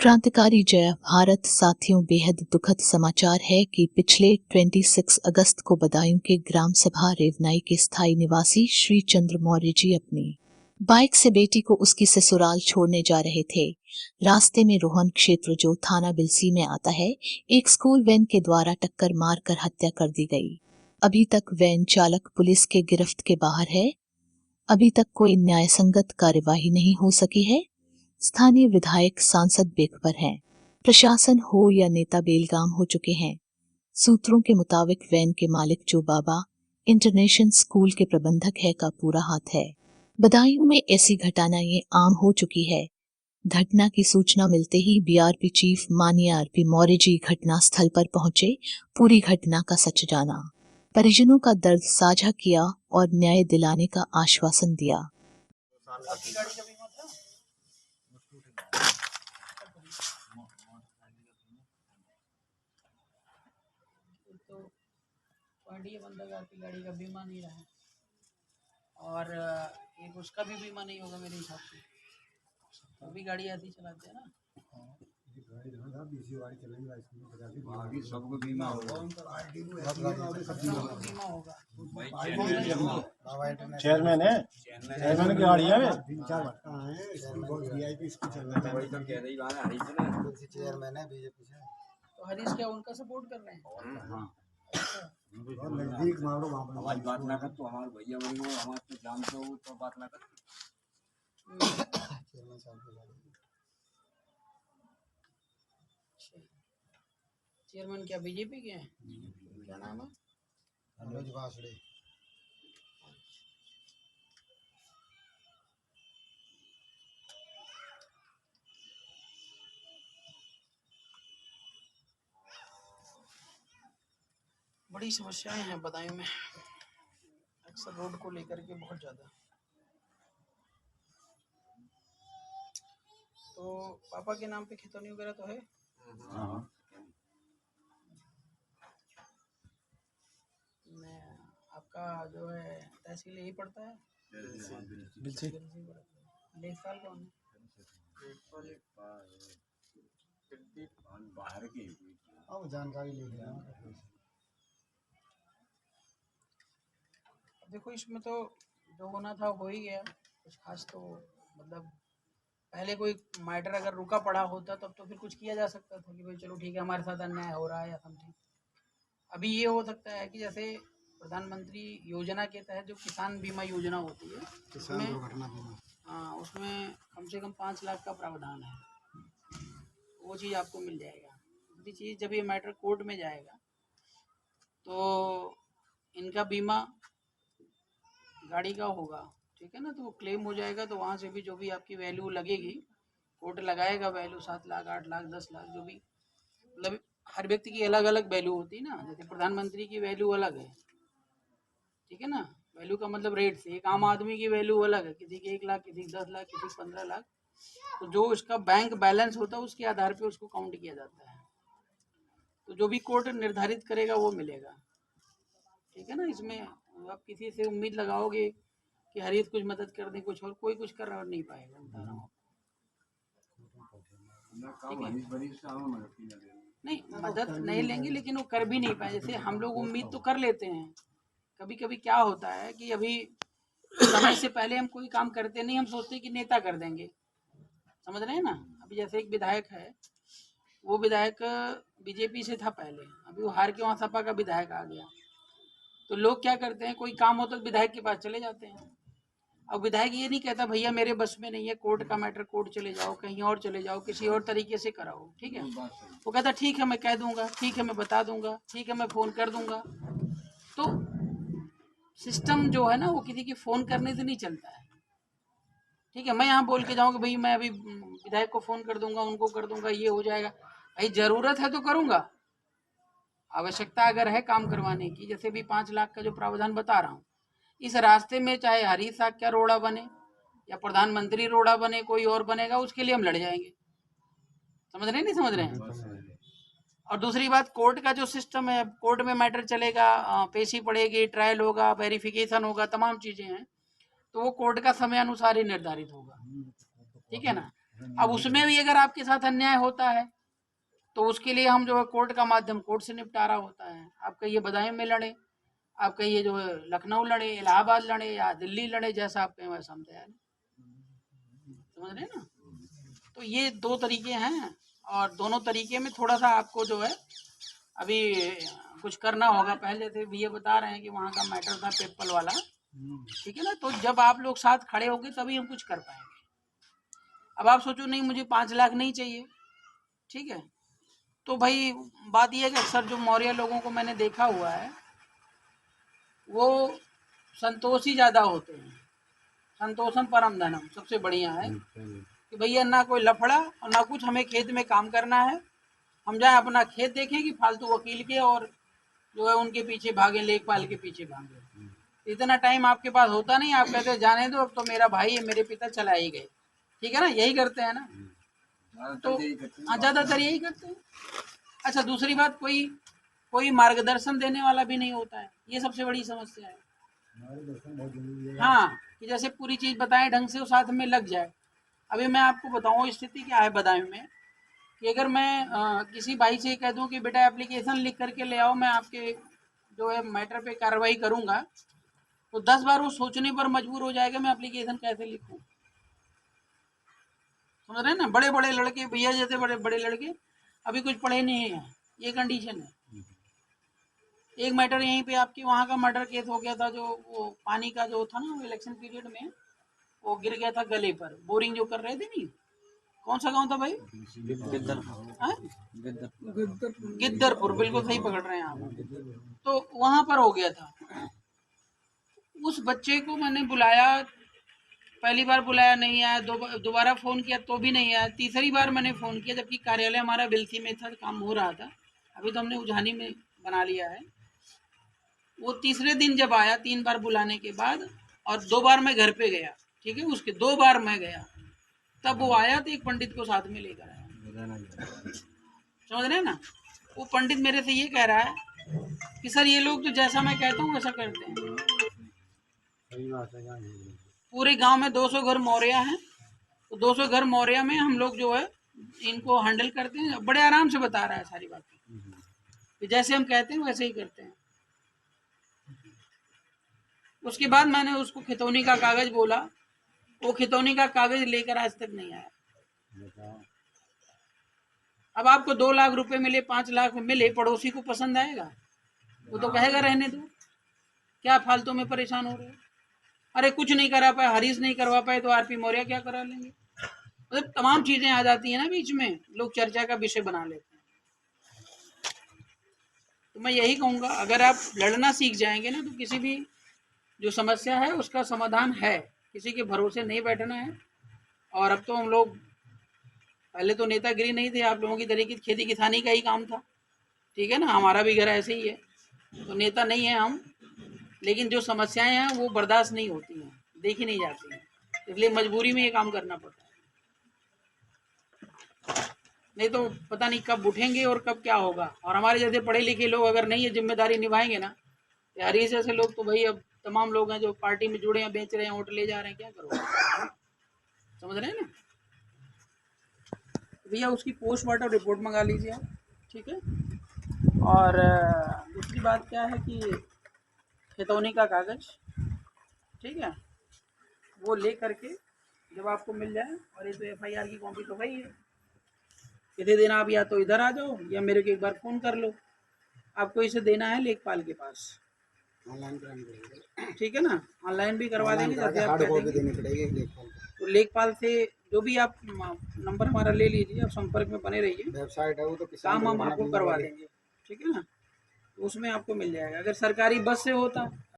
क्रांतिकारी जय भारत साथियों, बेहद दुखद समाचार है कि पिछले 26 अगस्त को बदायूं के ग्राम सभा रेवनाई के स्थायी निवासी श्री चंद्र मौर्य जी अपनी बाइक से बेटी को उसकी ससुराल छोड़ने जा रहे थे। रास्ते में रोहन क्षेत्र जो थाना बिलसी में आता है, एक स्कूल वैन के द्वारा टक्कर मारकर हत्या कर दी गई। अभी तक वैन चालक पुलिस के गिरफ्त के बाहर है। अभी तक कोई न्यायसंगत कार्यवाही नहीं हो सकी है। स्थानीय विधायक सांसद बेखबर हैं। प्रशासन हो या नेता बेलगाम हो चुके हैं। सूत्रों के मुताबिक वैन के मालिक जो बाबा इंटरनेशनल स्कूल के प्रबंधक है का पूरा हाथ है। बदायूं में ऐसी घटनाएं आम हो चुकी है। घटना की सूचना मिलते ही बीआरपी चीफ माननीय आरपी मौर्य जी घटना स्थल पर पहुंचे। पूरी घटना का सच जाना, परिजनों का दर्द साझा किया और न्याय दिलाने का आश्वासन दिया। तो 50,000 की गाड़ी का बीमा नहीं रहा और एक उसका भी बीमा नहीं होगा मेरे हिसाब से। अभी गाड़ी ऐसी चलाते हैं ना, बाकी सबको बीमा होगा। बीमा होगा। चेयरमैन है, चेयरमैन की गाड़ी है। चेयरमैन है बीजेपी से। तो हरीश क्या उनका सपोर्ट कर रहे हैं? नजदीक मारो हमारी बात ना कर, तो हमारे भैया बड़ी हो, हमारे तो जानते हो तो बात ना कर। चेयरमैन साहब की गाड़ी। चेयरमैन क्या बीजेपी के हैं? क्या नाम है? अनुज बासड़े। बड़ी समस्याएं हैं बदायूं में, अक्सर रोड को लेकर के बहुत ज्यादा। तो पापा के नाम पे खितौनी वगैरह तो है? मैं आपका जो है तहसील यही पड़ता है? लेखपाल कौन है? बाहर की जानकारी ले लिया। देखो, इसमें तो जो होना था हो ही गया। कुछ खास तो मतलब पहले कोई मैटर अगर रुका पड़ा होता तब तो फिर कुछ किया जा सकता था कि भाई चलो ठीक है, हमारे साथ अन्याय हो रहा है या समथिंग। अभी ये हो सकता है कि जैसे प्रधानमंत्री योजना के तहत जो किसान बीमा योजना होती है, किसान दुर्घटना बीमा, हाँ, उसमें कम से कम 5 लाख का प्रावधान है। वो चीज़ आपको मिल जाएगा। दूसरी चीज़, जब ये मैटर कोर्ट में जाएगा तो इनका बीमा गाड़ी का होगा, ठीक है ना, तो वो क्लेम हो जाएगा। तो वहाँ से भी जो भी आपकी वैल्यू लगेगी, कोर्ट लगाएगा वैल्यू 7 लाख 8 लाख 10 लाख, जो भी, मतलब हर व्यक्ति की अलग अलग वैल्यू होती है ना। जैसे प्रधानमंत्री की वैल्यू अलग है, ठीक है ना, वैल्यू का मतलब रेट से। एक आम आदमी की वैल्यू अलग है, किसी की 1 लाख, किसी की 10 लाख, किसी की 15 लाख। तो जो उसका बैंक बैलेंस होता है उसके आधार पे उसको काउंट किया जाता है। तो जो भी कोर्ट निर्धारित करेगा वो मिलेगा, ठीक है ना। इसमें आप किसी से उम्मीद लगाओगे कि हरीश कुछ मदद कर दे, कुछ और कोई कुछ कर रहा नहीं पाएगा, बता रहा हूँ। नहीं, मदद नहीं लेंगे लेकिन वो कर भी नहीं पाए। जैसे हम लोग उम्मीद तो कर लेते हैं, कभी कभी क्या होता है कि अभी समय से पहले हम कोई काम करते नहीं, हम सोचते हैं कि नेता कर देंगे, समझ रहे हैं ना। अभी जैसे एक विधायक है, वो विधायक बीजेपी से था पहले, अभी वो हार के वहाँ सपा का विधायक आ गया। तो लोग क्या करते हैं, कोई काम होता तो विधायक के पास चले जाते हैं। अब विधायक ये नहीं कहता भैया मेरे बस में नहीं है, कोर्ट का मैटर कोर्ट चले जाओ, कहीं और चले जाओ, किसी और तरीके से कराओ, ठीक है। वो कहता ठीक है मैं कह दूंगा, ठीक है मैं बता दूंगा, ठीक है मैं फोन कर दूंगा। तो सिस्टम जो है ना वो किसी की फोन करने से नहीं चलता है, ठीक है। मैं यहाँ बोल के जाऊँ कि भाई मैं अभी विधायक को फोन कर दूंगा, उनको कर दूंगा, ये हो जाएगा। भाई जरूरत है तो करूंगा, आवश्यकता अगर है काम करवाने की, जैसे भी 5 लाख का जो प्रावधान बता रहा हूँ, इस रास्ते में चाहे हरीश साक्या रोड़ा बने या प्रधानमंत्री रोड़ा बने, कोई और बनेगा, उसके लिए हम लड़ जाएंगे। समझ रहे हैं, नहीं समझ रहे हैं। और दूसरी बात, कोर्ट का जो सिस्टम है, कोर्ट में मैटर चलेगा, पेशी पड़ेगी, ट्रायल होगा, वेरिफिकेशन होगा, तमाम चीजें हैं। तो वो कोर्ट का समय अनुसार ही निर्धारित होगा, ठीक है ना। अब उसमें भी अगर आपके साथ अन्याय होता है तो उसके लिए हम जो है कोर्ट का माध्यम, कोर्ट से निपटारा होता है। आप कहिए बदायूं में लड़े, आप कहिए जो है लखनऊ लड़े, इलाहाबाद लड़े या दिल्ली लड़े, जैसा आप कहें वैसा हम तैयार हैं। समझ रहे हैं ना? तो ये दो तरीके हैं और दोनों तरीके में थोड़ा सा आपको जो है अभी कुछ करना होगा। पहले थे भैया बता रहे हैं कि वहाँ का मैटर था पेपल वाला, ठीक है ना? तो जब आप लोग साथ खड़े होंगे तभी हम कुछ कर पाएंगे। अब आप सोचो नहीं मुझे 5 लाख नहीं चाहिए, ठीक है? तो भाई बात यह है कि अक्सर जो मौर्य लोगों को मैंने देखा हुआ है वो संतोषी ज़्यादा होते हैं। संतोषम परम धनम सबसे बढ़िया है कि भैया ना कोई लफड़ा और ना कुछ, हमें खेत में काम करना है, हम जाए अपना खेत देखें कि फालतू वकील के और जो है उनके पीछे भागे, लेखपाल के पीछे भागे। इतना टाइम आपके पास होता नहीं, आप कहते जाने दो अब तो मेरा भाई है, मेरे पिता चला ही गए, ठीक है ना? यही करते हैं ना, तो हाँ ज़्यादातर यही करते हैं। अच्छा दूसरी बात, कोई मार्गदर्शन देने वाला भी नहीं होता है, ये सबसे बड़ी समस्या है। हाँ कि जैसे पूरी चीज़ बताएं ढंग से वो साथ में लग जाए। अभी मैं आपको बताऊँ स्थिति क्या है बदायूं में, कि अगर मैं किसी भाई से कह दूं कि बेटा एप्लीकेशन लिख करके ले आओ, मैं आपके जो है मैटर पे कार्रवाई करूंगा, तो 10 बार वो सोचने पर मजबूर हो जाएगा मैं एप्लीकेशन कैसे लिखूं। समझ रहे हैं ना? बड़े बड़े लड़के भैया जैसे बड़े बड़े लड़के अभी कुछ पढ़े नहीं हैं, ये कंडीशन है। एक मैटर यहीं पे आपके वहाँ का मर्डर केस हो गया था, जो वो पानी का जो था ना इलेक्शन पीरियड में, वो गिर गया था गले पर, बोरिंग जो कर रहे थे नहीं, कौन सा गांव था भाई? हाँ? गिद्दरपुर, बिल्कुल सही पकड़ रहे हैं आप। तो वहां पर हो गया था। उस बच्चे को मैंने बुलाया, पहली बार बुलाया नहीं आया, दोबारा फोन किया तो भी नहीं आया, तीसरी बार मैंने फोन किया जबकि कार्यालय हमारा बिलसी में था, काम हो रहा था, अभी तो हमने उजानी में बना लिया है। वो तीसरे दिन जब आया 3 बार बुलाने के बाद, और 2 बार मैं घर पे गया, ठीक है, उसके 2 बार मैं गया, तब वो आया तो एक पंडित को साथ में लेकर आया। समझ रहे हैं ना? वो पंडित मेरे से ये कह रहा है कि सर ये लोग तो जैसा मैं कहता हूँ वैसा करते हैं। पूरे गांव में 200 घर मौर्य हैं, तो 200 घर मौर्य में हम लोग जो है इनको हैंडल करते हैं। बड़े आराम से बता रहा है सारी बातें, जैसे हम कहते हैं वैसे ही करते हैं। उसके बाद मैंने उसको खितौनी का कागज बोला, वो खितौनी का कागज लेकर आज तक नहीं आया। अब आपको 2 लाख रुपए मिले, 5 लाख मिले, पड़ोसी को पसंद आएगा? वो तो कहेगा रहने दो, क्या फालतू में परेशान हो रहे हो। अरे कुछ नहीं करा पाए, हरीश नहीं करवा पाए तो आरपी मौर्य क्या करा लेंगे। मतलब तमाम चीजें आ जाती है ना बीच में, लोग चर्चा का विषय बना लेते हैं। तो मैं यही कहूँगा अगर आप लड़ना सीख जाएंगे ना तो किसी भी जो समस्या है उसका समाधान है, किसी के भरोसे नहीं बैठना है। और अब तो हम लोग, पहले तो नेतागिरी नहीं थे, आप लोगों की तरीके खेती किसानी का ही काम था, ठीक है ना? हमारा भी घर ऐसे ही है, तो नेता नहीं है हम, लेकिन जो समस्याएं हैं वो बर्दाश्त नहीं होती हैं, देखी नहीं जाती हैं, इसलिए मजबूरी में ये काम करना पड़ता है। नहीं तो पता नहीं कब उठेंगे और कब क्या होगा। और हमारे जैसे पढ़े लिखे लोग अगर नहीं ये जिम्मेदारी निभाएंगे ना, तो हरीश जैसे लोग तो भाई अब तमाम लोग हैं जो पार्टी में जुड़े हैं, बेच रहे हैं, वोट ले जा रहे हैं, क्या करोगे। समझ रहे हैं ना? भैया उसकी पोस्टमार्टम रिपोर्ट मंगा लीजिए आप, ठीक है। और दूसरी बात क्या है कि खितौनी का कागज, ठीक है, वो ले करके जब आपको मिल जाए, और ये तो FIR की कॉपी तो भाई है, किसी दिन आप या तो इधर आ जाओ या मेरे को एक बार फ़ोन कर लो, आपको इसे देना है लेखपाल के पास, ठीक है ना? ऑनलाइन भी करवा देंगे जैसे आप कहेंगे। तो लेखपाल से जो भी आप नंबर हमारा ले लीजिए, आप संपर्क में बने रहिए, वेबसाइट है वो तो काम हम आपको करवा देंगे, ठीक है ना? तो उसमें आपको मिल जाएगा। अगर सरकारी बस से होता